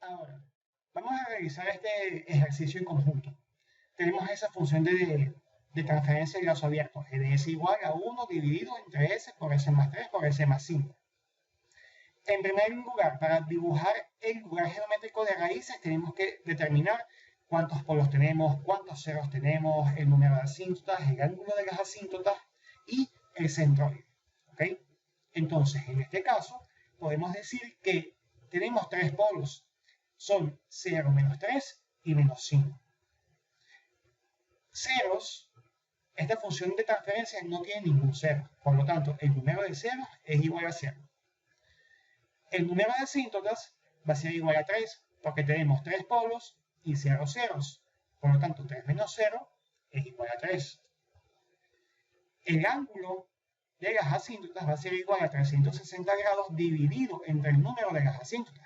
Ahora, vamos a realizar este ejercicio en conjunto. Tenemos esa función de transferencia de lazo abierto, ds igual a 1 dividido entre s por s más 3 por s más 5. En primer lugar, para dibujar el lugar geométrico de raíces, tenemos que determinar cuántos polos tenemos, cuántos ceros tenemos, el número de asíntotas, el ángulo de las asíntotas y el centroide. ¿Okay? Entonces, en este caso, podemos decir que tenemos tres polos. Son 0, menos 3 y menos 5. Ceros, esta función de transferencia no tiene ningún cero. Por lo tanto, el número de ceros es igual a 0. El número de asíntotas va a ser igual a 3, porque tenemos 3 polos y 0 ceros. Por lo tanto, 3 menos 0 es igual a 3. El ángulo de las asíntotas va a ser igual a 360 grados dividido entre el número de las asíntotas.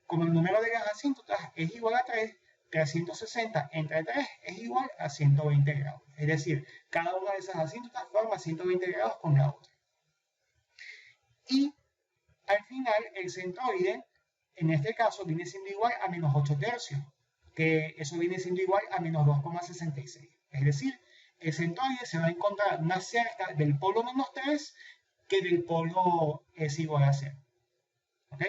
Como el número de las asíntotas es igual a 3, 360 entre 3 es igual a 120 grados. Es decir, cada una de esas asíntotas forma 120 grados con la otra. Y al final, el centroide, en este caso, viene siendo igual a menos 8 tercios, que eso viene siendo igual a menos 2,66. Es decir, el centroide se va a encontrar más cerca del polo menos 3 que del polo es igual a 0. ¿Ok?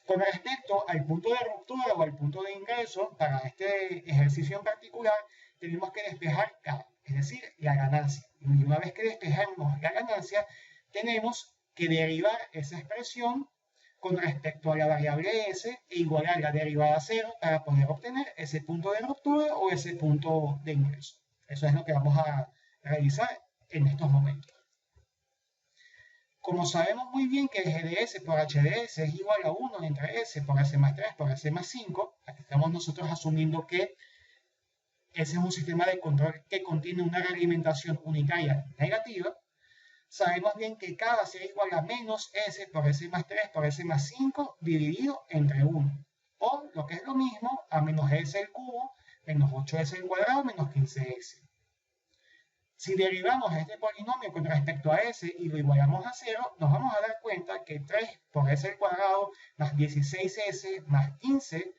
Con respecto al punto de ruptura o al punto de ingreso, para este ejercicio en particular, tenemos que despejar K, es decir, la ganancia. Y una vez que despejamos la ganancia, tenemos que derivar esa expresión con respecto a la variable S e igualar la derivada a 0 para poder obtener ese punto de ruptura o ese punto de ingreso. Eso es lo que vamos a realizar en estos momentos. Como sabemos muy bien que GDS por HDS es igual a 1 entre S por S más 3 por S más 5, aquí estamos nosotros asumiendo que ese es un sistema de control que contiene una realimentación unitaria negativa, sabemos bien que K va a ser igual a menos S por S más 3 por S más 5 dividido entre 1. O, lo que es lo mismo, a menos S al cubo, menos 8S al cuadrado, menos 15S. Si derivamos este polinomio con respecto a S y lo igualamos a 0, nos vamos a dar cuenta que 3 por S al cuadrado más 16S más 15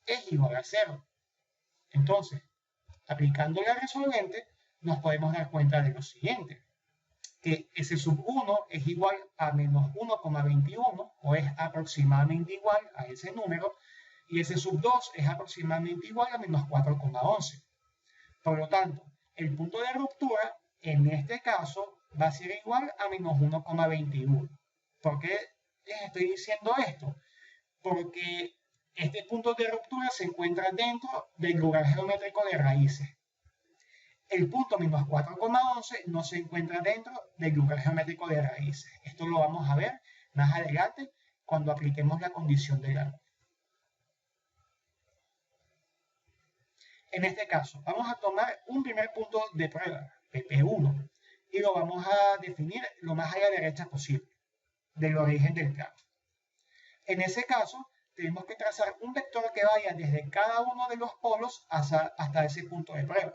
es igual a 0. Entonces, aplicando la resolvente, nos podemos dar cuenta de lo siguiente, que S sub 1 es igual a menos 1,21 o es aproximadamente igual a ese número, y S sub 2 es aproximadamente igual a menos 4,11. Por lo tanto, el punto de ruptura en este caso va a ser igual a menos 1,21. ¿Por qué les estoy diciendo esto? Porque este punto de ruptura se encuentra dentro del lugar geométrico de raíces. El punto menos 4,11 no se encuentra dentro del lugar geométrico de raíces. Esto lo vamos a ver más adelante cuando apliquemos la condición del ángulo. En este caso, vamos a tomar un primer punto de prueba, PP1, y lo vamos a definir lo más a la derecha posible, del origen del plano. En ese caso, tenemos que trazar un vector que vaya desde cada uno de los polos hasta ese punto de prueba.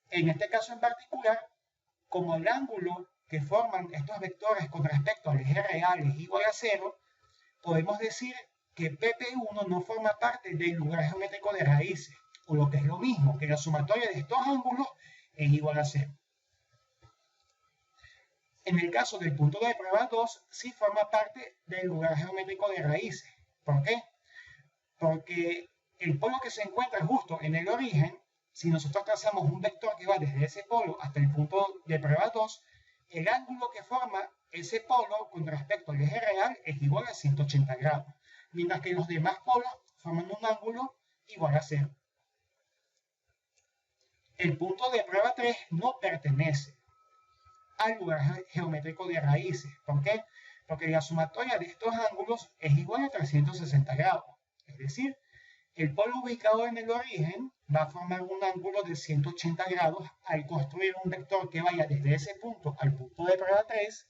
En este caso en particular, como el ángulo que forman estos vectores con respecto al eje real es igual a 0, podemos decir que PP1 no forma parte del lugar geométrico de raíces, o lo que es lo mismo, que la sumatoria de estos ángulos es igual a 0. En el caso del punto de prueba 2, sí forma parte del lugar geométrico de raíces. ¿Por qué? Porque el polo que se encuentra justo en el origen, si nosotros trazamos un vector que va desde ese polo hasta el punto de prueba 2, el ángulo que forma ese polo con respecto al eje real es igual a 180 grados, mientras que los demás polos forman un ángulo igual a 0. El punto de prueba 3 no pertenece al lugar geométrico de raíces. ¿Por qué? Porque la sumatoria de estos ángulos es igual a 360 grados. Es decir, el polo ubicado en el origen va a formar un ángulo de 180 grados al construir un vector que vaya desde ese punto al punto de prueba 3,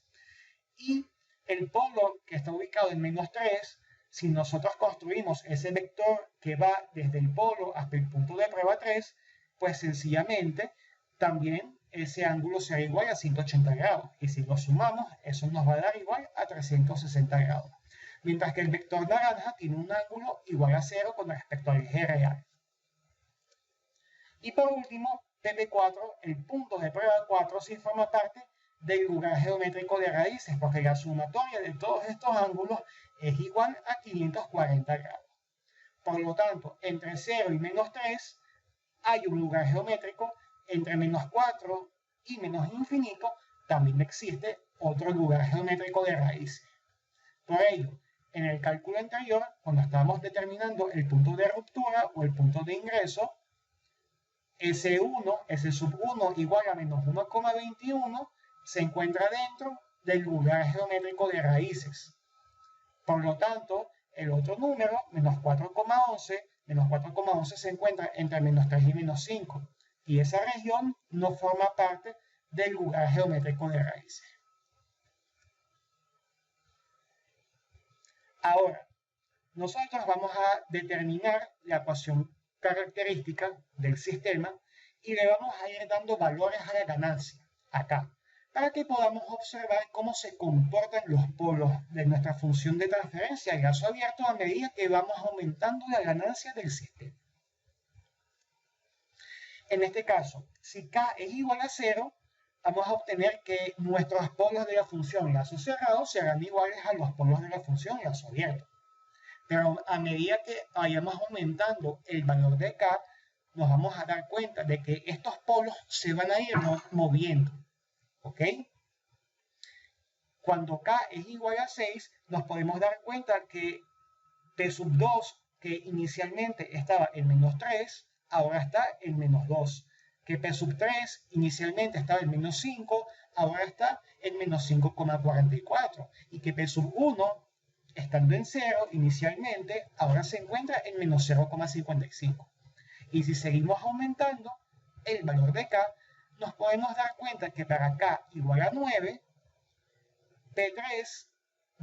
y el polo que está ubicado en menos 3, si nosotros construimos ese vector que va desde el polo hasta el punto de prueba 3, pues sencillamente también ese ángulo será igual a 180 grados. Y si lo sumamos, eso nos va a dar igual a 360 grados. mientras que el vector naranja tiene un ángulo igual a 0 con respecto al eje real. Y por último, PP4, el punto de prueba 4 sí forma parte del lugar geométrico de raíces, porque la sumatoria de todos estos ángulos es igual a 540 grados. Por lo tanto, entre 0 y menos 3 hay un lugar geométrico, entre menos 4 y menos infinito también existe otro lugar geométrico de raíces. Por ello, en el cálculo anterior, cuando estábamos determinando el punto de ruptura o el punto de ingreso, S1, S1 igual a menos 1,21 se encuentra dentro del lugar geométrico de raíces. Por lo tanto, el otro número, menos 4,11 se encuentra entre menos 3 y menos 5. Y esa región no forma parte del lugar geométrico de raíces. Ahora, nosotros vamos a determinar la ecuación característica del sistema y le vamos a ir dando valores a la ganancia, acá, para que podamos observar cómo se comportan los polos de nuestra función de transferencia de gaso abierto a medida que vamos aumentando la ganancia del sistema. En este caso, si K es igual a 0, vamos a obtener que nuestros polos de la función gaso cerrado serán iguales a los polos de la función gaso abierto. Pero a medida que vayamos aumentando el valor de K, nos vamos a dar cuenta de que estos polos se van a ir moviendo. ¿Ok? Cuando K es igual a 6, nos podemos dar cuenta que P sub 2, que inicialmente estaba en menos 3, ahora está en menos 2. Que P sub 3 inicialmente estaba en menos 5, ahora está en menos 5,44. Y que P sub 1, estando en 0 inicialmente, ahora se encuentra en menos 0,55. Y si seguimos aumentando el valor de K, nos podemos dar cuenta que para K igual a 9, P3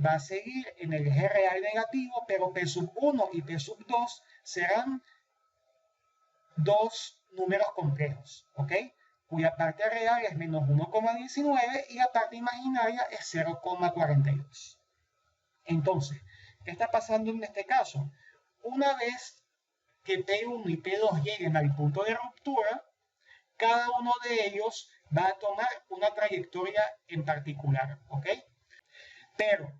va a seguir en el eje real negativo, pero P sub 1 y P sub 2 serán dos números complejos, ¿ok? Cuya parte real es menos 1,19 y la parte imaginaria es 0,42. Entonces, ¿qué está pasando en este caso? Una vez que P1 y P2 lleguen al punto de ruptura, cada uno de ellos va a tomar una trayectoria en particular, ¿ok? Pero,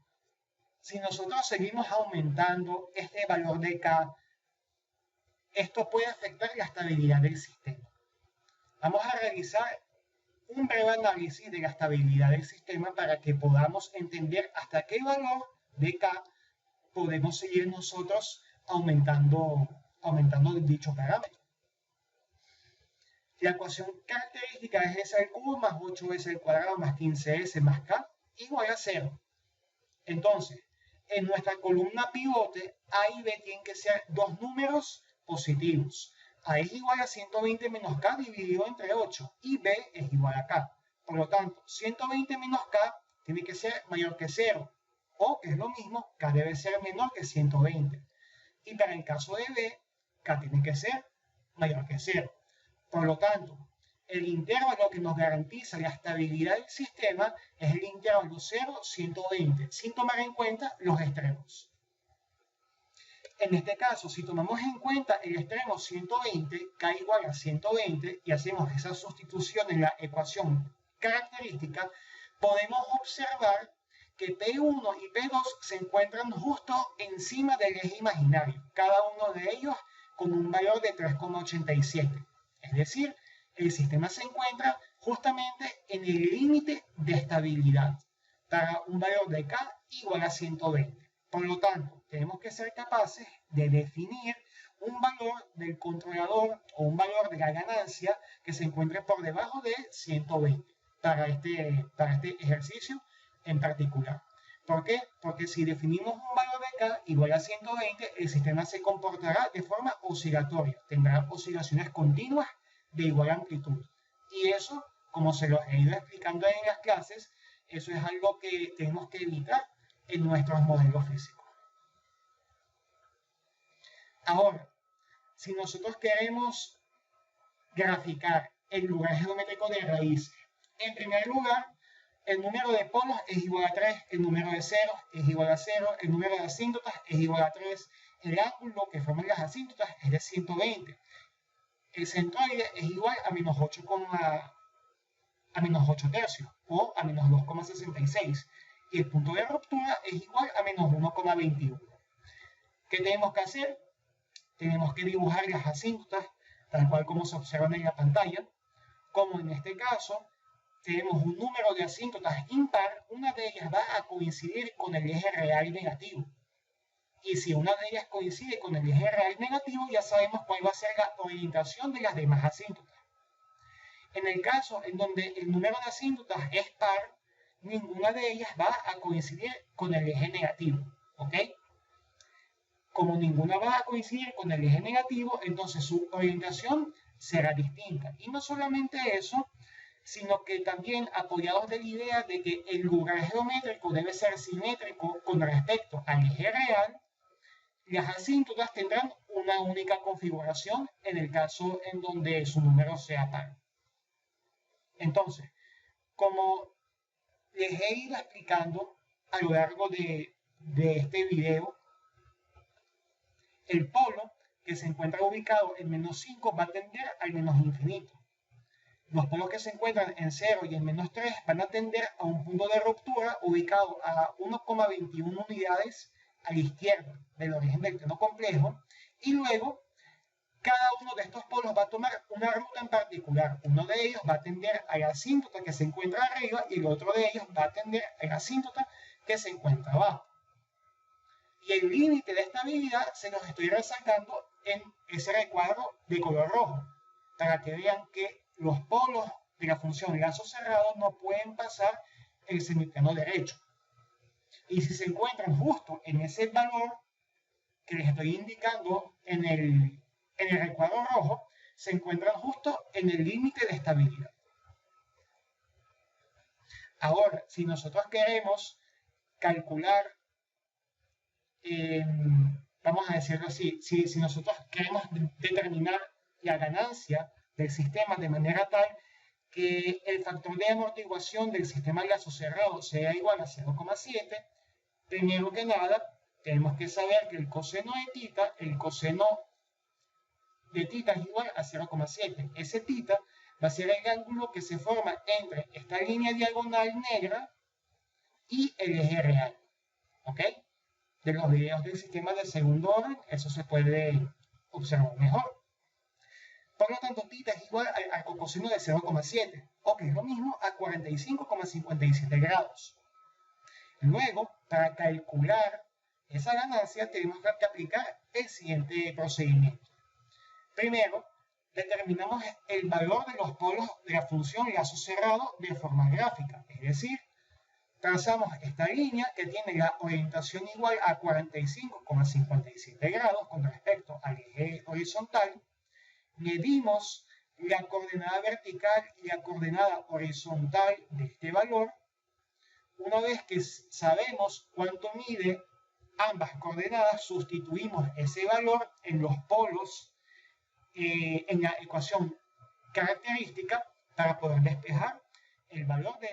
si nosotros seguimos aumentando este valor de K, esto puede afectar la estabilidad del sistema. Vamos a realizar un breve análisis de la estabilidad del sistema para que podamos entender hasta qué valor de K podemos seguir nosotros aumentando dicho parámetro. La ecuación característica es S al cubo más 8S al cuadrado más 15S más K igual a 0. Entonces, en nuestra columna pivote, A y B tienen que ser dos números positivos. A es igual a 120 menos K dividido entre 8 y B es igual a K. Por lo tanto, 120 menos K tiene que ser mayor que 0. O, es lo mismo, K debe ser menor que 120. Y para el caso de B, K tiene que ser mayor que 0. Por lo tanto, el intervalo que nos garantiza la estabilidad del sistema es el intervalo 0-120, sin tomar en cuenta los extremos. En este caso, si tomamos en cuenta el extremo 120, K igual a 120, y hacemos esa sustitución en la ecuación característica, podemos observar que P1 y P2 se encuentran justo encima del eje imaginario, cada uno de ellos con un valor de 3,87. Es decir, el sistema se encuentra justamente en el límite de estabilidad para un valor de K igual a 120. Por lo tanto, tenemos que ser capaces de definir un valor del controlador o un valor de la ganancia que se encuentre por debajo de 120 para este ejercicio en particular. ¿Por qué? Porque si definimos un valor de K igual a 120, el sistema se comportará de forma oscilatoria, tendrá oscilaciones continuas de igual amplitud. Y eso, como se lo he ido explicando en las clases, eso es algo que tenemos que evitar en nuestros modelos físicos. Ahora, si nosotros queremos graficar el lugar geométrico de raíz, en primer lugar, el número de polos es igual a 3, el número de ceros es igual a 0, el número de asíntotas es igual a 3, el ángulo que forman las asíntotas es de 120, el centroide es igual a menos 8 tercios o a menos 2,66 y el punto de ruptura es igual a menos 1,21. ¿Qué tenemos que hacer? Tenemos que dibujar las asíntotas tal cual como se observan en la pantalla. Como en este caso tenemos un número de asíntotas impar, una de ellas va a coincidir con el eje real negativo. Y si una de ellas coincide con el eje real negativo, ya sabemos cuál va a ser la orientación de las demás asíntotas. En el caso en donde el número de asíntotas es par, ninguna de ellas va a coincidir con el eje negativo, ¿ok? Como ninguna va a coincidir con el eje negativo, entonces su orientación será distinta. Y no solamente eso, sino que también apoyados de la idea de que el lugar geométrico debe ser simétrico con respecto al eje real, las asíntotas tendrán una única configuración en el caso en donde su número sea par. Entonces, como les he ido explicando a lo largo de este video, el polo que se encuentra ubicado en menos 5 va a tender al menos infinito. Los polos que se encuentran en 0 y en menos 3 van a tender a un punto de ruptura ubicado a 1,21 unidades a la izquierda del origen del plano complejo, y luego cada uno de estos polos va a tomar una ruta en particular. Uno de ellos va a tender a la asíntota que se encuentra arriba y el otro de ellos va a tender a la asíntota que se encuentra abajo. Y el límite de estabilidad se los estoy resaltando en ese recuadro de color rojo, para que vean que los polos de la función lazo cerrado no pueden pasar el semiplano derecho. Y si se encuentran justo en ese valor que les estoy indicando en el recuadro rojo, se encuentran justo en el límite de estabilidad. Ahora, si nosotros queremos calcular, vamos a decirlo así, si nosotros queremos determinar la ganancia del sistema de manera tal que el factor de amortiguación del sistema lazo cerrado sea igual a 0,7, primero que nada tenemos que saber que el coseno de θ es igual a 0,7. Ese θ va a ser el ángulo que se forma entre esta línea diagonal negra y el eje real, ¿ok? De los videos del sistema de segundo orden, eso se puede observar mejor. Por lo tanto, θ es igual al coseno de 0,7, o que es lo mismo a 45,57 grados. Luego, para calcular esa ganancia, tenemos que aplicar el siguiente procedimiento. Primero, determinamos el valor de los polos de la función lazo cerrado de forma gráfica, es decir, trazamos esta línea que tiene la orientación igual a 45,57 grados con respecto al eje horizontal, medimos la coordenada vertical y la coordenada horizontal de este valor. Una vez que sabemos cuánto mide ambas coordenadas, sustituimos ese valor en los polos en la ecuación característica para poder despejar el valor de